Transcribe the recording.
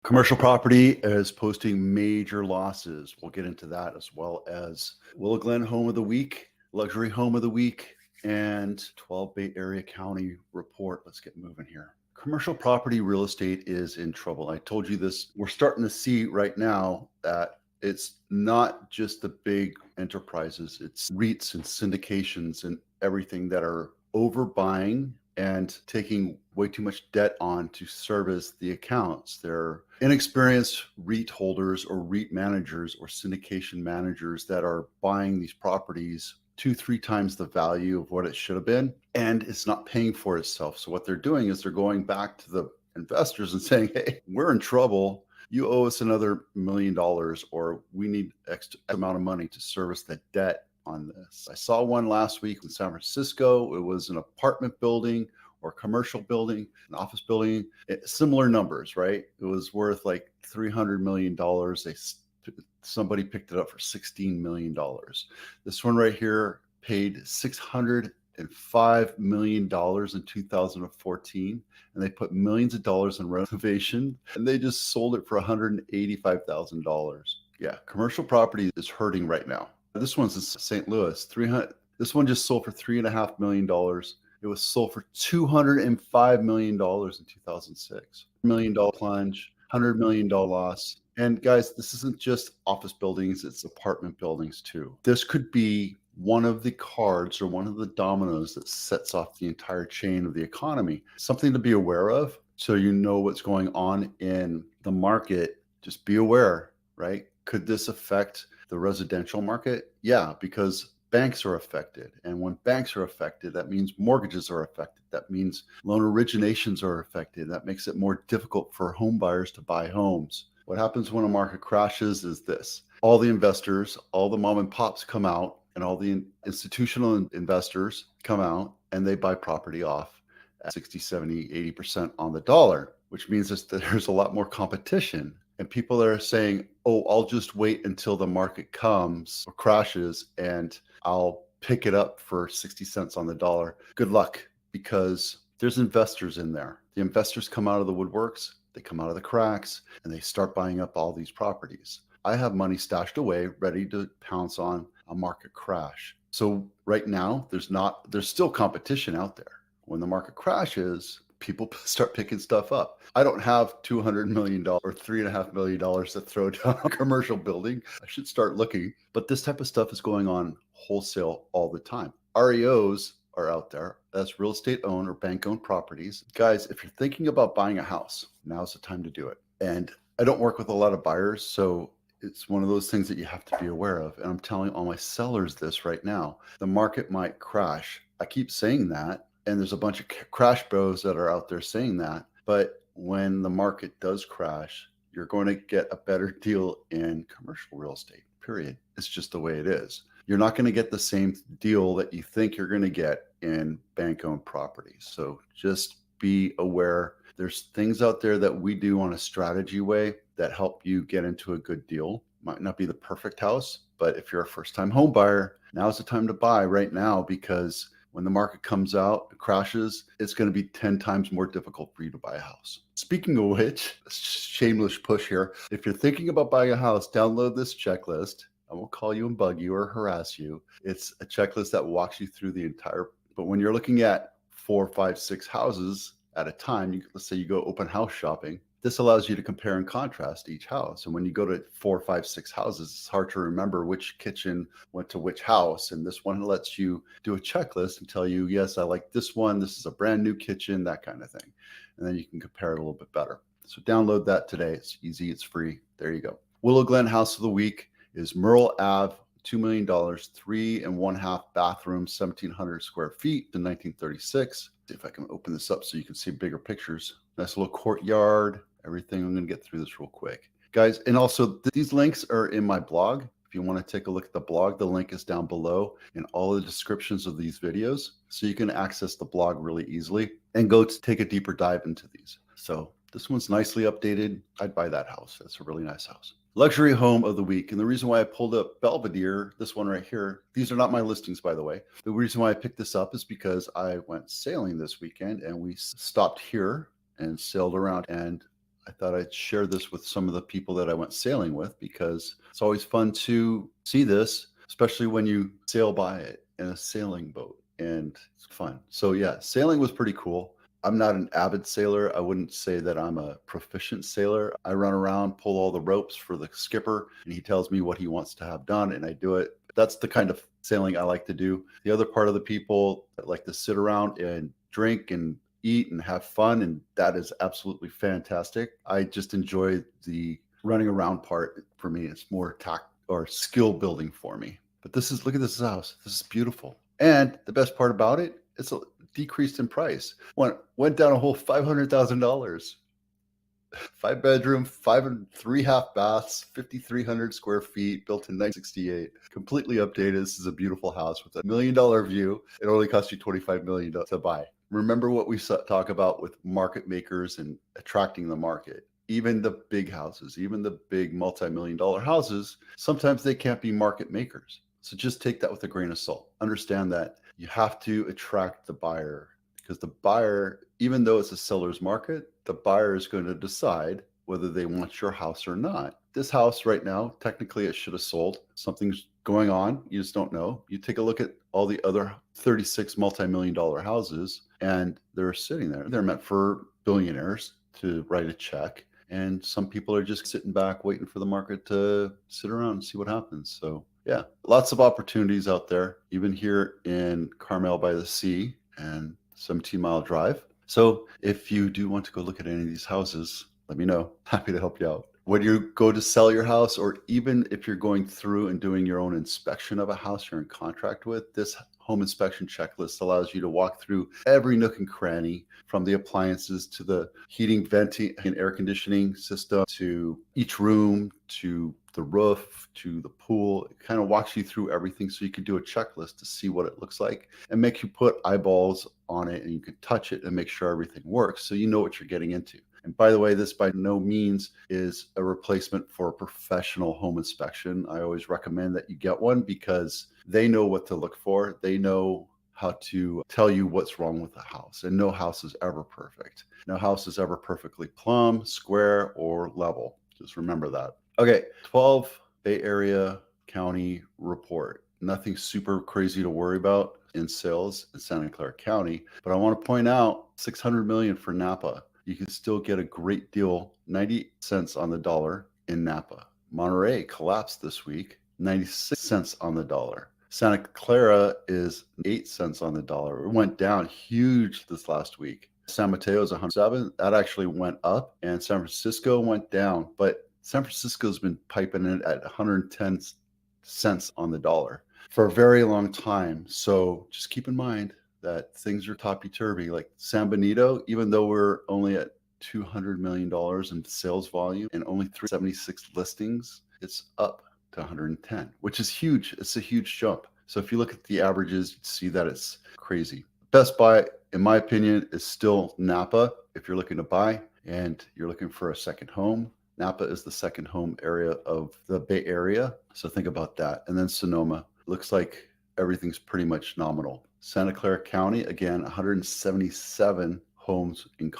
Commercial property is posting major losses. We'll get into that, as well as Willow Glen Home of the Week, Luxury Home of the Week, and 12 Bay Area County report. Let's get moving here. Commercial property real estate is in trouble. I told you this. We're starting to see right now that it's not just the big enterprises, it's REITs and syndications and everything that are overbuying and taking way too much debt on to service the accounts. They're inexperienced REIT holders or REIT managers or syndication managers that are buying these properties 2-3 times the value of what it should have been, and it's not paying for itself. So what they're doing is they're going back to the investors and saying, hey, we're in trouble. You owe us another $1 million, or we need X amount of money to service the debt on this. I saw one last week in San Francisco. It was an apartment building or commercial building, an office building, similar numbers, right? It was worth like $300 million. Somebody picked it up for $16 million. This one right here paid $605 million in 2014, and they put millions of dollars in renovation, and they just sold it for $185,000. Yeah, commercial property is hurting right now. This one's in St. Louis. This one just sold for $3.5 million. It was sold for $205 million in 2006. $1 million plunge, $100 million loss. And guys, this isn't just office buildings, it's apartment buildings too. This could be one of the cards or one of the dominoes that sets off the entire chain of the economy. Something to be aware of, so you know what's going on in the market. Just be aware, right? Could this affect the residential market? Yeah, because banks are affected. And when banks are affected, that means mortgages are affected. That means loan originations are affected. That makes it more difficult for home buyers to buy homes. What happens when a market crashes is this. All the investors, all the mom and pops come out, and all the institutional investors come out, and they buy property off at 60, 70, 80% on the dollar, which means that there's a lot more competition. And people are saying, oh, I'll just wait until the market comes or crashes and I'll pick it up for 60 cents on the dollar. Good luck, because there's investors in there. The investors come out of the woodworks, they come out of the cracks, and they start buying up all these properties. I have money stashed away, ready to pounce on a market crash. So right now, there's still competition out there. When the market crashes, people start picking stuff up. I don't have $200 million or $3.5 million to throw down a commercial building. I should start looking. But this type of stuff is going on wholesale all the time. REOs are out there. That's real estate owned or bank owned properties. Guys, if you're thinking about buying a house, now's the time to do it. And I don't work with a lot of buyers, so it's one of those things that you have to be aware of. And I'm telling all my sellers this right now. The market might crash. I keep saying that. And there's a bunch of crash bros that are out there saying that. But when the market does crash, you're going to get a better deal in commercial real estate, period. It's just the way it is. You're not going to get the same deal that you think you're going to get in bank-owned properties. So just be aware. There's things out there that we do on a strategy way that help you get into a good deal. Might not be the perfect house, but if you're a first-time home buyer, now's the time to buy right now, because when the market comes out, it crashes, it's going to be 10 times more difficult for you to buy a house. Speaking of which, shameless push here. If you're thinking about buying a house, download this checklist. I won't call you and bug you or harass you. It's a checklist that walks you through the entire, but when you're looking at 4, 5, 6 houses at a time, let's say you go open house shopping, this allows you to compare and contrast each house. And when you go to 4, 5, 6 houses, it's hard to remember which kitchen went to which house. And this one lets you do a checklist and tell you, yes, I like this one. This is a brand new kitchen, that kind of thing. And then you can compare it a little bit better. So download that today. It's easy. It's free. There you go. Willow Glen House of the Week is Merle Ave, $2 million, 3.5 bathrooms, 1,700 square feet in 1936. See if I can open this up so you can see bigger pictures. Nice little courtyard, everything. I'm going to get through this real quick. Guys, and also these links are in my blog. If you want to take a look at the blog, the link is down below in all the descriptions of these videos. So you can access the blog really easily and go to take a deeper dive into these. So this one's nicely updated. I'd buy that house. That's a really nice house. Luxury home of the week. And the reason why I pulled up Belvedere, this one right here, these are not my listings, by the way. The reason why I picked this up is because I went sailing this weekend and we stopped here and sailed around, and I thought I'd share this with some of the people that I went sailing with because it's always fun to see this, especially when you sail by it in a sailing boat, and it's fun. So yeah, sailing was pretty cool. I'm not an avid sailor. I wouldn't say that I'm a proficient sailor. I run around, pull all the ropes for the skipper, and he tells me what he wants to have done, and I do it. That's the kind of sailing I like to do. The other part of the people that like to sit around and drink and eat and have fun, and that is absolutely fantastic. I just enjoy the running around part. For me, it's more tact or skill building for me. But look at this house. This is beautiful. And the best part about it, it's decreased in price. Went down a whole $500,000. 5 bedroom, 5 and 3/2 baths, 5,300 square feet, built in 1968, completely updated. This is a beautiful house with $1 million view. It only cost you $25 million to buy. Remember what we talk about with market makers and attracting the market. Even the big houses, even the big multi-million-dollar houses, sometimes they can't be market makers. So just take that with a grain of salt. Understand that you have to attract the buyer, because the buyer, even though it's a seller's market, the buyer is going to decide whether they want your house or not. This house right now, technically it should have sold. Something's going on. You just don't know. You take a look at all the other 36 multi-million-dollar houses, and they're sitting there. They're meant for billionaires to write a check. And some people are just sitting back waiting for the market to sit around and see what happens. So yeah, lots of opportunities out there, even here in Carmel by the Sea and 17-mile drive. So if you do want to go look at any of these houses, let me know. Happy to help you out. When you go to sell your house, or even if you're going through and doing your own inspection of a house you're in contract with, this home inspection checklist allows you to walk through every nook and cranny, from the appliances to the heating, venting, and air conditioning system, to each room, to the roof, to the pool. It kind of walks you through everything so you can do a checklist to see what it looks like and make you put eyeballs on it, and you can touch it and make sure everything works so you know what you're getting into. And by the way, this by no means is a replacement for a professional home inspection. I always recommend that you get one because they know what to look for. They know how to tell you what's wrong with the house. And no house is ever perfect. No house is ever perfectly plumb, square, or level. Just remember that. Okay, 12 Bay Area County report. Nothing super crazy to worry about in sales in Santa Clara County, but I want to point out $600 million for Napa. You can still get a great deal, 90 cents on the dollar in Napa. Monterey collapsed this week, 96 cents on the dollar. Santa Clara is 8 cents on the dollar. It went down huge this last week. San Mateo is 107. That actually went up, and San Francisco went down, but San Francisco's been piping it at 110 cents on the dollar for a very long time. So just keep in mind that things are topsy-turvy. Like San Benito, even though we're only at $200 million in sales volume and only 376 listings, it's up to 110, which is huge. It's a huge jump. So if you look at the averages, you see that it's crazy. Best buy, in my opinion, is still Napa. If you're looking to buy and you're looking for a second home, Napa is the second home area of the Bay Area. So think about that. And then Sonoma. Looks like everything's pretty much nominal. Santa Clara County, again, 177 homes in